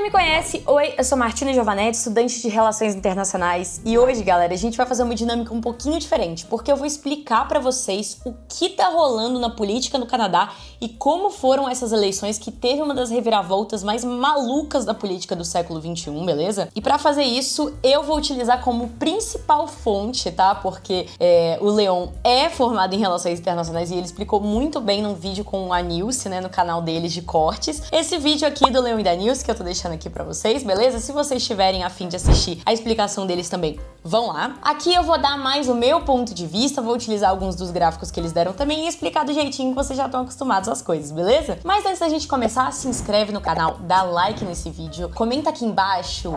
me conhece, oi, eu sou Martina Giovanetti, estudante de Relações Internacionais, e hoje, galera, a gente vai fazer uma dinâmica um pouquinho diferente, porque eu vou explicar pra vocês o que tá rolando na política no Canadá e como foram essas eleições que teve uma das reviravoltas mais malucas da política do século XXI, beleza? E pra fazer isso, eu vou utilizar como principal fonte, tá? Porque o Leon é formado em Relações Internacionais e ele explicou muito bem num vídeo com a Nilce, né, no canal deles de cortes. Esse vídeo aqui do Leon e da Nilce, que eu tô deixando aqui pra vocês, beleza? Se vocês tiverem a fim de assistir a explicação deles também, vão lá. Aqui eu vou dar mais o meu ponto de vista, vou utilizar alguns dos gráficos que eles deram também e explicar do jeitinho que vocês já estão acostumados às coisas, beleza? Mas antes da gente começar, se inscreve no canal, dá like nesse vídeo, comenta aqui embaixo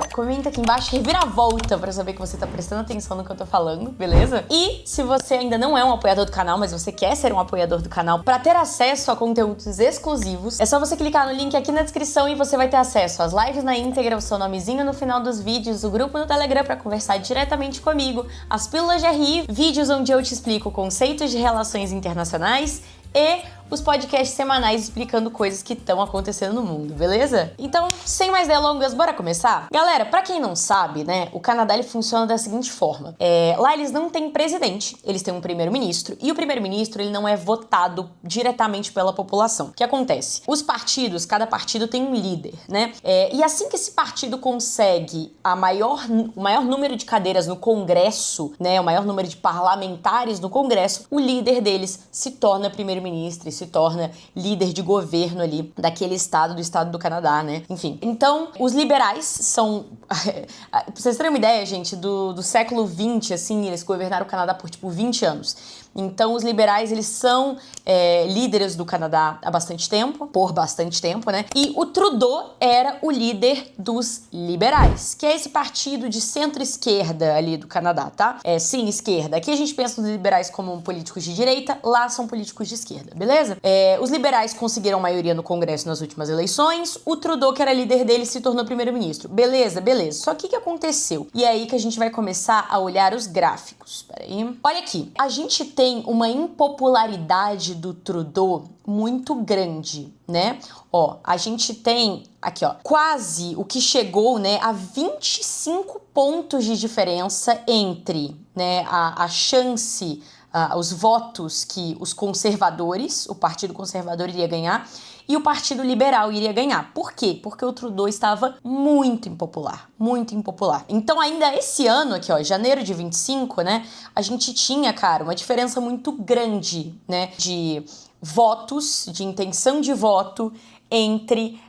reviravolta pra saber que você tá prestando atenção no que eu tô falando, beleza? E se você ainda não é um apoiador do canal, mas você quer ser um apoiador do canal pra ter acesso a conteúdos exclusivos, é só você clicar no link aqui na descrição e você vai ter acesso às lives na íntegra, o seu nomezinho no final dos vídeos, o grupo no Telegram pra conversar diretamente comigo, as pílulas de RI, vídeos onde eu te explico conceitos de relações internacionais e os podcasts semanais explicando coisas que estão acontecendo no mundo, beleza? Então, sem mais delongas, bora começar? Galera, pra quem não sabe, né, o Canadá ele funciona da seguinte forma. Lá eles não têm presidente, eles têm um primeiro-ministro, e o primeiro-ministro ele não é votado diretamente pela população. O que acontece? Os partidos, cada partido tem um líder, né? E assim que esse partido consegue o maior número de cadeiras no Congresso, né, o maior número de parlamentares no Congresso, o líder deles se torna primeiro-ministro e se torna líder de governo ali daquele estado, do estado do Canadá, né? Enfim. Então, os liberais são... pra vocês terem uma ideia, gente, do século XX, assim, eles governaram o Canadá por, 20 anos. Então, os liberais, eles são líderes do Canadá há bastante tempo, por bastante tempo, né? E o Trudeau era o líder dos liberais, que é esse partido de centro-esquerda ali do Canadá, tá? Sim, esquerda. Aqui a gente pensa nos liberais como políticos de direita, lá são políticos de esquerda, beleza? Os liberais conseguiram maioria no Congresso nas últimas eleições, o Trudeau, que era líder dele, se tornou primeiro-ministro. Beleza, beleza. Só que o que aconteceu? E é aí que a gente vai começar a olhar os gráficos. Peraí. Olha aqui. A gente tem uma impopularidade do Trudeau muito grande, né? Ó, a gente tem aqui, ó, quase o que chegou, né, a 25 pontos de diferença entre, né, a chance, os votos que os conservadores, o Partido Conservador iria ganhar e o Partido Liberal iria ganhar. Por quê? Porque o Trudeau estava muito impopular, muito impopular. Então ainda esse ano aqui, ó, janeiro de 25, né, a gente tinha, cara, uma diferença muito grande, né, de votos, de intenção de voto entre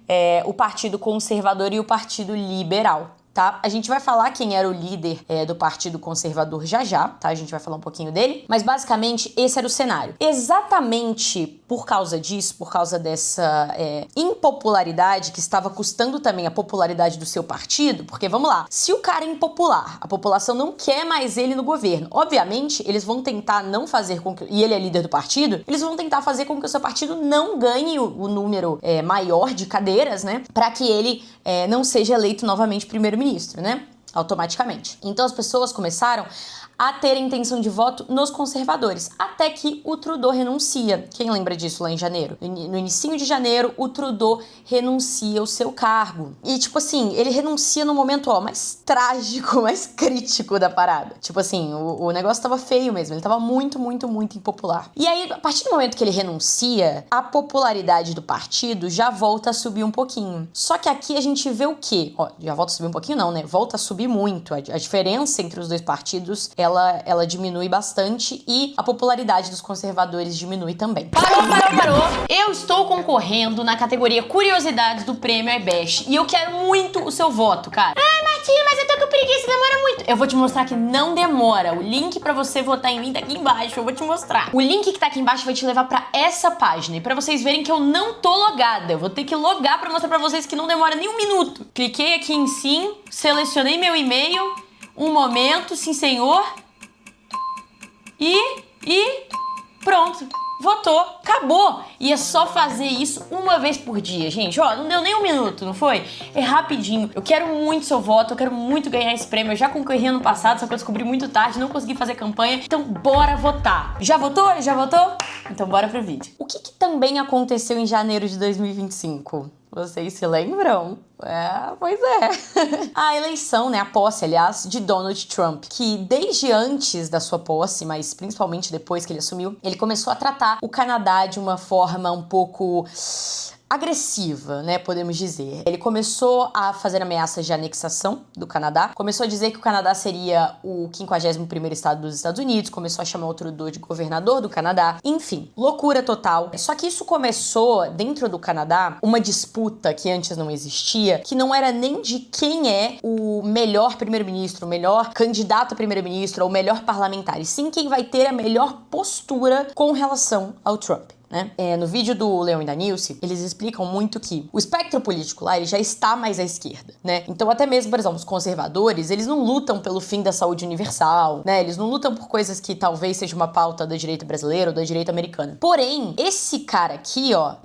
o Partido Conservador e o Partido Liberal. Tá? A gente vai falar quem era o líder do Partido Conservador já, tá? A gente vai falar um pouquinho dele, mas basicamente esse era o cenário. Exatamente por causa disso, por causa dessa impopularidade que estava custando também a popularidade do seu partido, porque vamos lá, se o cara é impopular, a população não quer mais ele no governo, obviamente eles vão tentar não fazer com que, e ele é líder do partido, eles vão tentar fazer com que o seu partido não ganhe o número maior de cadeiras, né? Para que ele não seja eleito novamente primeiro-ministro, né? Automaticamente. Então as pessoas começaram a ter intenção de voto nos conservadores, até que o Trudeau renuncia. Quem lembra disso lá em janeiro? No inicinho de janeiro, o Trudeau renuncia ao seu cargo. E, tipo assim, ele renuncia no momento, ó, mais trágico, mais crítico da parada. Tipo assim, o negócio tava feio mesmo, ele tava muito, muito, muito impopular. E aí, a partir do momento que ele renuncia, a popularidade do partido já volta a subir um pouquinho. Só que aqui a gente vê o quê? Ó, já volta a subir um pouquinho não, né? Volta a subir muito. A diferença entre os dois partidos, ela diminui bastante e a popularidade dos conservadores diminui também. Parou! Eu estou concorrendo na categoria Curiosidades do Prêmio iBest e eu quero muito o seu voto, cara. Ai, Martinha, mas eu tô com preguiça, demora muito. Eu vou te mostrar que não demora. O link pra você votar em mim tá aqui embaixo, eu vou te mostrar. O link que tá aqui embaixo vai te levar pra essa página e pra vocês verem que eu não tô logada. Eu vou ter que logar pra mostrar pra vocês que não demora nem um minuto. Cliquei aqui em sim, selecionei meu e-mail, um momento, sim senhor. E pronto, votou, acabou. E é só fazer isso uma vez por dia, gente. Ó, não deu nem um minuto, não foi? É rapidinho. Eu quero muito seu voto, eu quero muito ganhar esse prêmio. Eu já concorri ano passado, só que eu descobri muito tarde, não consegui fazer campanha. Então bora votar. Já votou? Já votou? Então bora pro vídeo. O que também aconteceu em janeiro de 2025? Vocês se lembram? Pois é. A eleição, né, a posse, aliás, de Donald Trump, que desde antes da sua posse, mas principalmente depois que ele assumiu, ele começou a tratar o Canadá de uma forma um pouco agressiva, né, podemos dizer. Ele começou a fazer ameaças de anexação do Canadá, começou a dizer que o Canadá seria o 51º estado dos Estados Unidos, começou a chamar o Trudeau de governador do Canadá, enfim, loucura total. Só que isso começou, dentro do Canadá, uma disputa que antes não existia, que não era nem de quem é o melhor primeiro-ministro, o melhor candidato a primeiro-ministro ou o melhor parlamentar, e sim quem vai ter a melhor postura com relação ao Trump. Né? No vídeo do Leon e da Nilce, eles explicam muito que o espectro político lá ele já está mais à esquerda, né? Então até mesmo, por exemplo, os conservadores, eles não lutam pelo fim da saúde universal, né? Eles não lutam por coisas que talvez seja uma pauta da direita brasileira ou da direita americana. Porém, esse cara aqui, ó,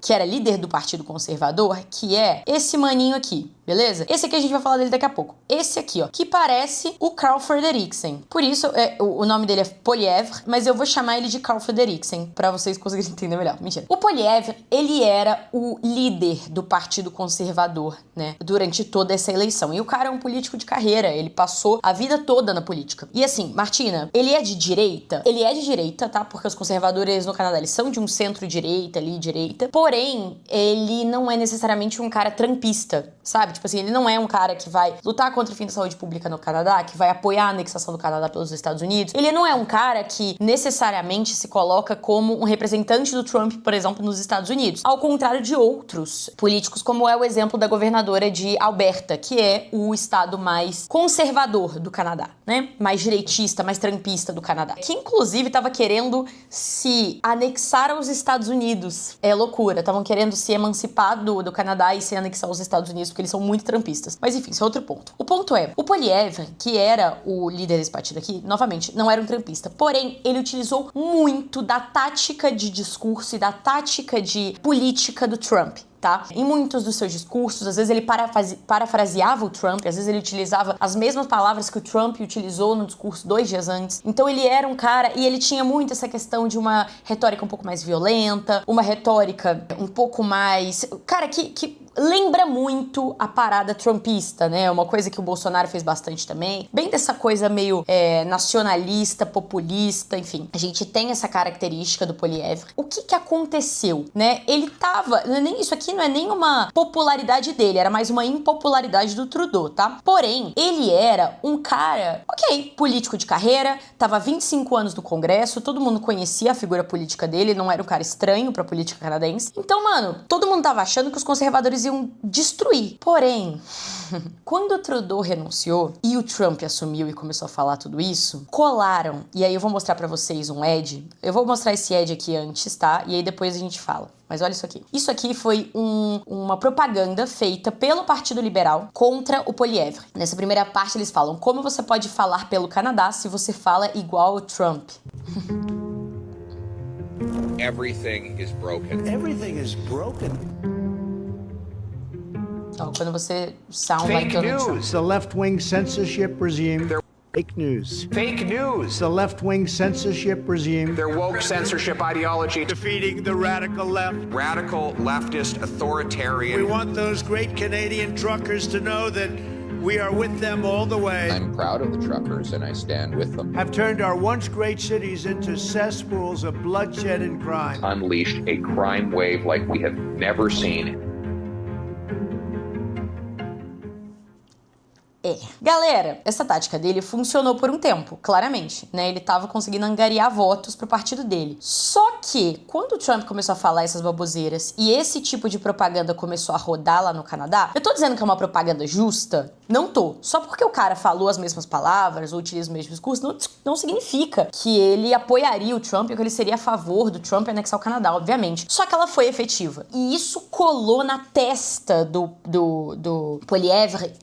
que era líder do Partido Conservador, que é esse maninho aqui, beleza? Esse aqui a gente vai falar dele daqui a pouco. Esse aqui, ó, que parece o Carl Frederiksen. Por isso, o nome dele é Poilievre, mas eu vou chamar ele de Carl Frederiksen, pra vocês conseguirem entender melhor. Mentira. O Poilievre, ele era o líder do Partido Conservador, né, durante toda essa eleição. E o cara é um político de carreira, ele passou a vida toda na política. E assim, Martina, ele é de direita? Ele é de direita, tá? Porque os conservadores no Canadá, eles são de um centro-direita ali, direita. Porém, ele não é necessariamente um cara trumpista, sabe? Tipo assim, ele não é um cara que vai lutar contra o fim da saúde pública no Canadá, que vai apoiar a anexação do Canadá pelos Estados Unidos. Ele não é um cara que necessariamente se coloca como um representante do Trump, por exemplo, nos Estados Unidos. Ao contrário de outros políticos, como é o exemplo da governadora de Alberta, que é o estado mais conservador do Canadá, né? Mais direitista, mais trumpista do Canadá. Que, inclusive, estava querendo se anexar aos Estados Unidos. É loucura. Estavam querendo se emancipar do Canadá e se anexar aos Estados Unidos, porque eles são muito trumpistas. Mas, enfim, isso é outro ponto. O ponto é, o Poilievre, que era o líder desse partido aqui, novamente, não era um trumpista. Porém, ele utilizou muito da tática de discurso e da tática de política do Trump. Tá? Em muitos dos seus discursos, às vezes ele parafraseava o Trump, às vezes ele utilizava as mesmas palavras que o Trump utilizou no discurso 2 dias antes. Então ele era um cara, e ele tinha muito essa questão de uma retórica um pouco mais violenta, uma retórica um pouco mais... Cara, que lembra muito a parada trumpista, né? Uma coisa que o Bolsonaro fez bastante também. Bem dessa coisa meio nacionalista, populista, enfim. A gente tem essa característica do Poilievre. O que aconteceu, né? Ele tava... Isso aqui não é nem uma popularidade dele, era mais uma impopularidade do Trudeau, tá? Porém, ele era um cara, ok, político de carreira, tava há 25 anos no Congresso, todo mundo conhecia a figura política dele, não era um cara estranho pra política canadense. Então, mano, todo mundo tava achando que os conservadores iam destruir. Porém, quando o Trudeau renunciou e o Trump assumiu e começou a falar tudo isso, colaram. E aí eu vou mostrar pra vocês um ad. Eu vou mostrar esse ad aqui antes, tá? E aí depois a gente fala. Mas olha isso aqui. Isso aqui foi uma propaganda feita pelo Partido Liberal contra o Poilievre. Nessa primeira parte eles falam como você pode falar pelo Canadá se você fala igual o Trump. Everything is broken. Everything is broken. Ó, quando você sound Fake like Donald Trump. news. The left-wing censorship regime. Fake news. Fake news. The left-wing censorship regime. Their woke censorship ideology. Defeating the radical left. Radical, leftist, authoritarian. We want those great Canadian truckers to know that we are with them all the way. I'm proud of the truckers and I stand with them. Have turned our once great cities into cesspools of bloodshed and crime. Unleashed a crime wave like we have never seen. Galera, essa tática dele funcionou por um tempo, claramente, né? Ele tava conseguindo angariar votos pro partido dele. Só que, quando o Trump começou a falar essas baboseiras e esse tipo de propaganda começou a rodar lá no Canadá, eu tô dizendo que é uma propaganda justa? Não tô. Só porque o cara falou as mesmas palavras ou utiliza o mesmo discurso, não significa que ele apoiaria o Trump ou que ele seria a favor do Trump anexar o Canadá, obviamente. Só que ela foi efetiva. E isso colou na testa do Poilievre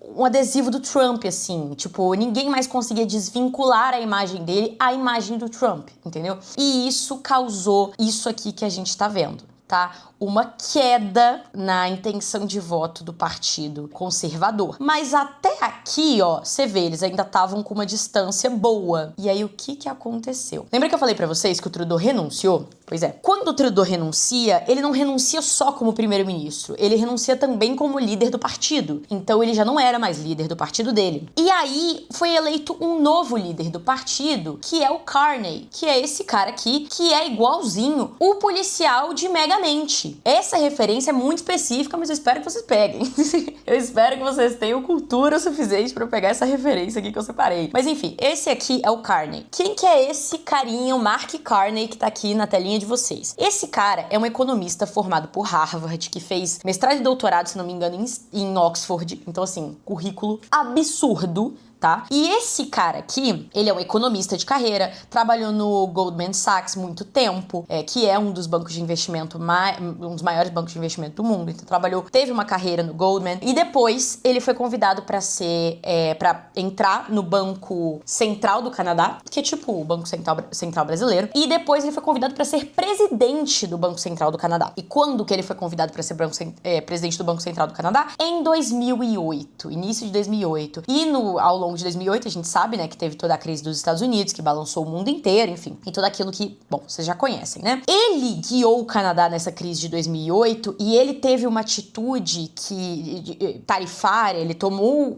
um adesivo do Trump, assim. Tipo, ninguém mais conseguia desvincular a imagem dele à imagem do Trump, entendeu? E isso causou isso aqui que a gente tá vendo, tá? uma queda na intenção de voto do Partido Conservador. Mas até aqui, ó, você vê, eles ainda estavam com uma distância boa. E aí, o que aconteceu? Lembra que eu falei pra vocês que o Trudeau renunciou? Pois é. Quando o Trudeau renuncia, ele não renuncia só como primeiro-ministro, ele renuncia também como líder do partido. Então ele já não era mais líder do partido dele. E aí foi eleito um novo líder do partido, que é o Carney, que é esse cara aqui, que é igualzinho o policial de Megamente. Essa referência é muito específica, mas eu espero que vocês peguem. Eu espero que vocês tenham cultura suficiente pra eu pegar essa referência aqui que eu separei. Mas enfim, esse aqui é o Carney. Quem que é esse carinha, o Mark Carney, que tá aqui na telinha de vocês? Esse cara é um economista formado por Harvard, que fez mestrado e doutorado, se não me engano, em Oxford. Então, assim, currículo absurdo, tá? E esse cara aqui, ele é um economista de carreira, trabalhou no Goldman Sachs muito tempo, que é um dos bancos de investimento, um dos maiores bancos de investimento do mundo. Então teve uma carreira no Goldman, e depois ele foi convidado para entrar no Banco Central do Canadá, que é tipo o Banco Central brasileiro, e depois ele foi convidado para ser presidente do Banco Central do Canadá. E quando que ele foi convidado para ser presidente do Banco Central do Canadá? Em 2008, início de 2008. E ao longo de 2008, a gente sabe, né, que teve toda a crise dos Estados Unidos, que balançou o mundo inteiro, enfim, e tudo aquilo que, bom, vocês já conhecem, né? Ele guiou o Canadá nessa crise de 2008 e ele teve uma atitude tarifária, ele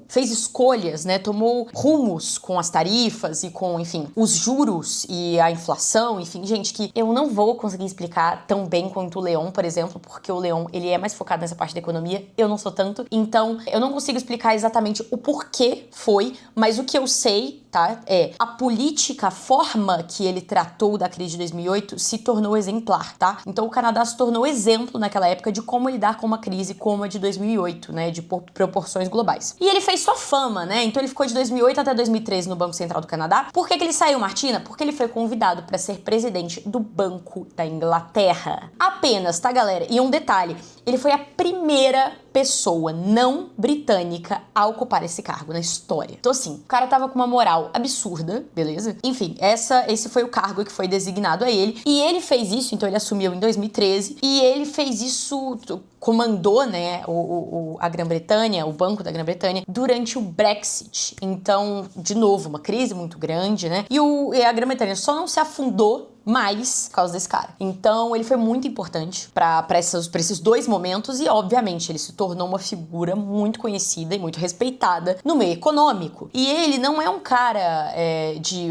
fez escolhas, né, tomou rumos com as tarifas e com, enfim, os juros e a inflação, enfim, gente, que eu não vou conseguir explicar tão bem quanto o Leon, por exemplo, porque o Leon, ele é mais focado nessa parte da economia, eu não sou tanto, então eu não consigo explicar exatamente o porquê foi, mas o que eu sei, tá, é a política, a forma que ele tratou da crise de 2008 se tornou exemplar, tá? Então o Canadá se tornou exemplo naquela época de como lidar com uma crise como a de 2008, né, de proporções globais. E ele fez sua fama, né? Então ele ficou de 2008 até 2013 no Banco Central do Canadá. Por que ele saiu, Martina? Porque ele foi convidado para ser presidente do Banco da Inglaterra. Apenas, tá, galera? E um detalhe, ele foi a primeira pessoa não britânica a ocupar esse cargo na história. Então, assim, o cara tava com uma moral absurda, beleza? Enfim, esse foi o cargo que foi designado a ele. E ele fez isso, então ele assumiu em 2013. E ele fez isso, comandou, né, a Grã-Bretanha, o Banco da Grã-Bretanha, durante o Brexit. Então, de novo, uma crise muito grande, né? E a Grã-Bretanha só não se afundou mais por causa desse cara. Então, ele foi muito importante pra esses dois momentos e, obviamente, ele se tornou uma figura muito conhecida e muito respeitada no meio econômico. E ele não é um cara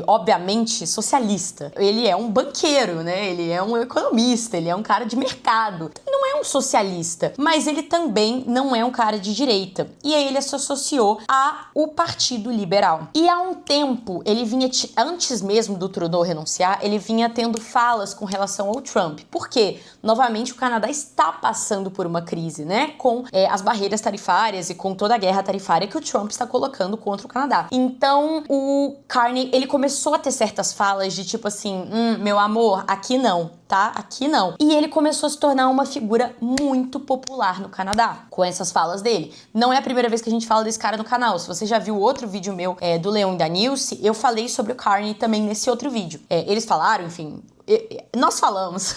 obviamente, socialista. Ele é um banqueiro, né? Ele é um economista, ele é um cara de mercado. Não é um socialista, mas ele também não é um cara de direita. E aí ele se associou ao Partido Liberal. E há um tempo, ele vinha, antes mesmo do Trudeau renunciar, ele vinha tendo falas com relação ao Trump. Por quê? Novamente, o Canadá está passando por uma crise, né? Com as barreiras tarifárias e com toda a guerra tarifária que o Trump está colocando contra o Canadá. Então, o Carney, ele começou a ter certas falas de tipo assim, meu amor, aqui não, tá? Aqui não. E ele começou a se tornar uma figura muito popular no Canadá, com essas falas dele. Não é a primeira vez que a gente fala desse cara no canal. Se você já viu outro vídeo meu do Leon e da Nilce, eu falei sobre o Carney também nesse outro vídeo. Eles falaram, enfim, nós falamos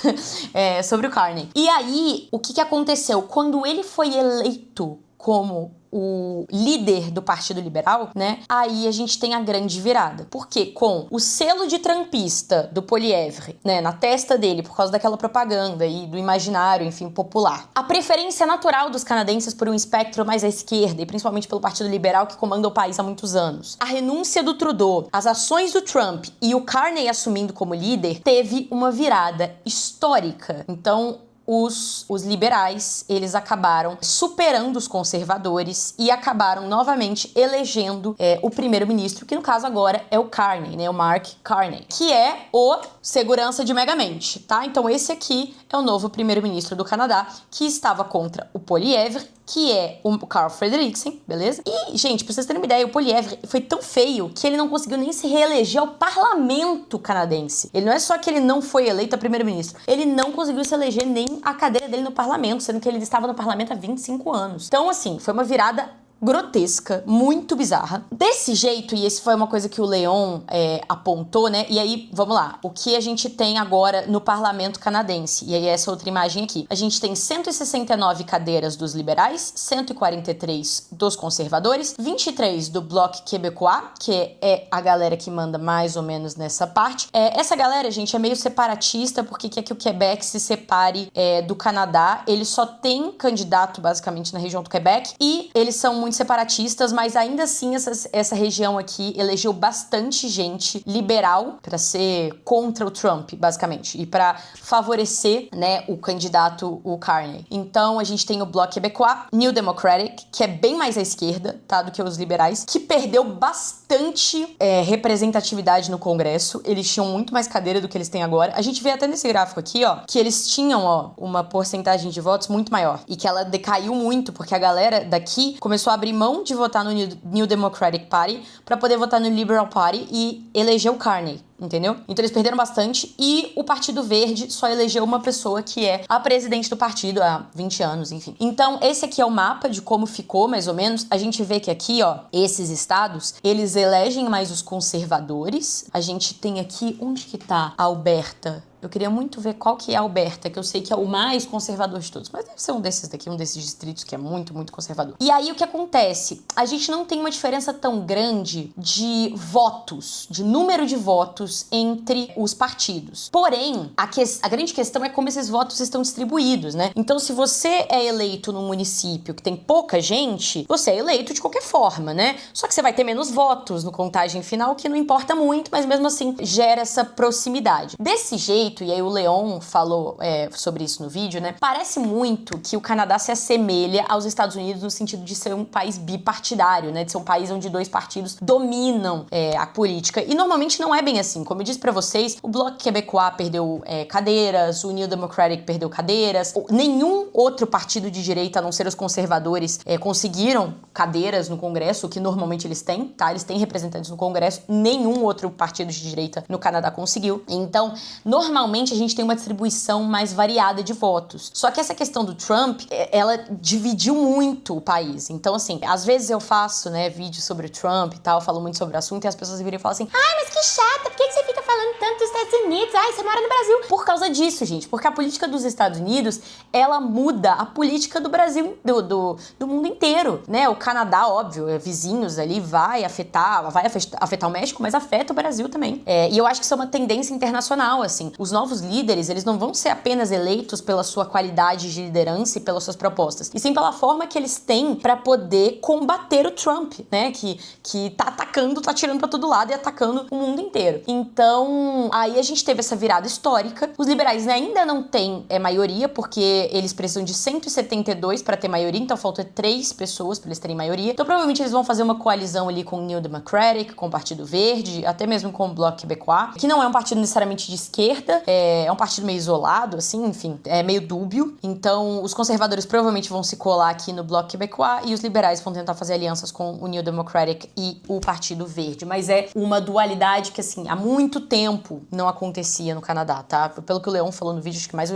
sobre o Carney. E aí, o que aconteceu? Quando ele foi eleito como o líder do Partido Liberal, né? Aí a gente tem a grande virada. Porque com o selo de trumpista do Poilievre, né, na testa dele, por causa daquela propaganda e do imaginário, enfim, popular. A preferência natural dos canadenses por um espectro mais à esquerda, e principalmente pelo Partido Liberal que comanda o país há muitos anos. A renúncia do Trudeau, as ações do Trump e o Carney assumindo como líder, teve uma virada histórica. Então, os liberais, eles acabaram superando os conservadores e acabaram novamente elegendo o primeiro-ministro, que no caso agora é o Carney, né? O Mark Carney, que é o segurança de Megamente, tá? Então esse aqui é o novo primeiro-ministro do Canadá, que estava contra o Poilievre, que é o Carl Frederiksen, beleza? E, gente, pra vocês terem uma ideia, o Poilievre foi tão feio que ele não conseguiu nem se reeleger ao parlamento canadense. Ele não é só que ele não foi eleito a primeiro-ministro, ele não conseguiu se eleger nem a cadeira dele no parlamento, sendo que ele estava no parlamento há 25 anos. Então, assim, foi uma virada grotesca, muito bizarra. Desse jeito, e esse foi uma coisa que o Leon apontou, né? E aí, vamos lá. O que a gente tem agora no parlamento canadense? E aí, essa outra imagem aqui. A gente tem 169 cadeiras dos liberais, 143 dos conservadores, 23 do Bloc Québécois, que é a galera que manda mais ou menos nessa parte. Essa galera, gente, é meio separatista, porque quer que o Quebec se separe do Canadá. Ele só tem candidato, basicamente, na região do Quebec, e eles são muito separatistas, mas ainda assim essa região aqui elegeu bastante gente liberal pra ser contra o Trump, basicamente, e pra favorecer, né, o candidato, o Carney. Então, a gente tem o Bloc Québécois, New Democratic, que é bem mais à esquerda, tá, do que os liberais, que perdeu bastante representatividade no Congresso. Eles tinham muito mais cadeira do que eles têm agora. A gente vê até nesse gráfico aqui, ó, que eles tinham, ó, uma porcentagem de votos muito maior e que ela decaiu muito porque a galera daqui começou a abrir mão de votar no New Democratic Party pra poder votar no Liberal Party e eleger o Carney. Entendeu? Então eles perderam bastante e o Partido Verde só elegeu uma pessoa que é a presidente do partido há 20 anos, enfim. Então esse aqui é o mapa de como ficou, mais ou menos. A gente vê que aqui, ó, esses estados, eles elegem mais os conservadores. A gente tem aqui, onde que tá a Alberta? Eu queria muito ver qual que é a Alberta, que eu sei que é o mais conservador de todos. Mas deve ser um desses daqui, um desses distritos que é muito, muito conservador. E aí o que acontece? A gente não tem uma diferença tão grande de votos, de número de votos entre os partidos. Porém, a grande questão é como esses votos estão distribuídos, né? Então, se você é eleito num município que tem pouca gente, você é eleito de qualquer forma, né? Só que você vai ter menos votos no contagem final, que não importa muito, mas mesmo assim gera essa proximidade. Desse jeito, e aí o Leon falou sobre isso no vídeo, né? Parece muito que o Canadá se assemelha aos Estados Unidos no sentido de ser um país bipartidário, né? De ser um país onde dois partidos dominam a política. E normalmente não é bem assim. Como eu disse pra vocês, o Bloc Québécois perdeu cadeiras, o New Democratic perdeu cadeiras. Nenhum outro partido de direita, a não ser os conservadores, conseguiram cadeiras no Congresso, o que normalmente eles têm, tá? Eles têm representantes no Congresso. Nenhum outro partido de direita no Canadá conseguiu. Então, normalmente a gente tem uma distribuição mais variada de votos. Só que essa questão do Trump, ela dividiu muito o país. Então, assim, às vezes eu faço, né, vídeos sobre o Trump e tal, falo muito sobre o assunto e as pessoas viram e falam assim: ai, mas que chata, por que você fica falando tanto dos Estados Unidos? Ai, você mora no Brasil. Por causa disso, gente, porque a política dos Estados Unidos, ela muda a política do Brasil, do mundo inteiro, né? O Canadá, óbvio, vizinhos ali, vai afetar o México, mas afeta o Brasil também. E eu acho que isso é uma tendência internacional, assim. Os novos líderes, eles não vão ser apenas eleitos pela sua qualidade de liderança e pelas suas propostas, e sim pela forma que eles têm pra poder combater o Trump, né? Que tá atacando, tá tirando pra todo lado e atacando o mundo inteiro. Então, aí a gente teve essa virada histórica. Os liberais ainda não têm maioria, porque eles precisam de 172 pra ter maioria, então falta 3 pessoas pra eles terem maioria. Então, provavelmente eles vão fazer uma coalizão ali com o New Democratic, com o Partido Verde, até mesmo com o Bloc Québécois, que não é um partido necessariamente de esquerda, é um partido meio isolado, assim, enfim, é meio dúbio. Então, os conservadores provavelmente vão se colar aqui no Bloc Québécois e os liberais vão tentar fazer alianças com o New Democratic e o Partido Verde. Mas é uma dualidade que, assim, há muito tempo não acontecia no Canadá, tá? Pelo que o Leon falou no vídeo, acho que mais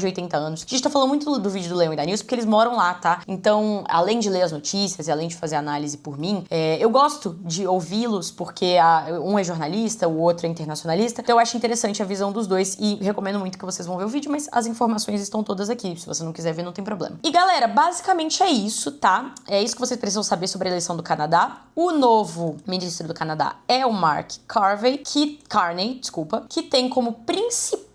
de 80 anos. A gente tá falando muito do vídeo do Leon e da News porque eles moram lá, tá? Então, além de ler as notícias e além de fazer análise por mim, eu gosto de ouvi-los porque um é jornalista, o outro é internacionalista. Então, eu acho interessante a visão dos dois e recomendo muito que vocês vão ver o vídeo, mas as informações estão todas aqui. Se você não quiser ver, não tem problema. E, galera, basicamente é isso, tá? É isso que vocês precisam saber sobre a eleição do Canadá. O novo ministro do Canadá é o Mark Carney, que tem como principal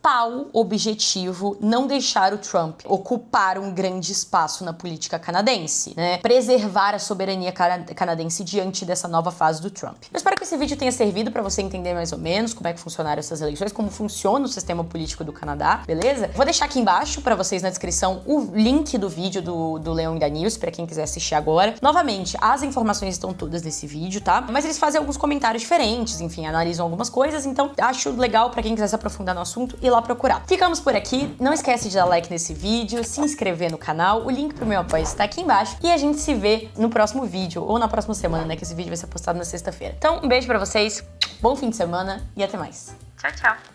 objetivo não deixar o Trump ocupar um grande espaço na política canadense, né? Preservar a soberania canadense diante dessa nova fase do Trump. Eu espero que esse vídeo tenha servido pra você entender mais ou menos como é que funcionaram essas eleições, como funciona o sistema político do Canadá, beleza? Vou deixar aqui embaixo pra vocês na descrição o link do vídeo do Leon e da News, pra quem quiser assistir agora. Novamente, as informações estão todas nesse vídeo, tá? Mas eles fazem alguns comentários diferentes, enfim, analisam algumas coisas, então acho legal pra quem quiser se aprofundar no assunto ir lá procurar. Ficamos por aqui, não esquece de dar like nesse vídeo, se inscrever no canal, o link pro meu apoio está aqui embaixo e a gente se vê no próximo vídeo, ou na próxima semana, né, que esse vídeo vai ser postado na sexta-feira. Então, um beijo pra vocês, bom fim de semana e até mais. Tchau, tchau!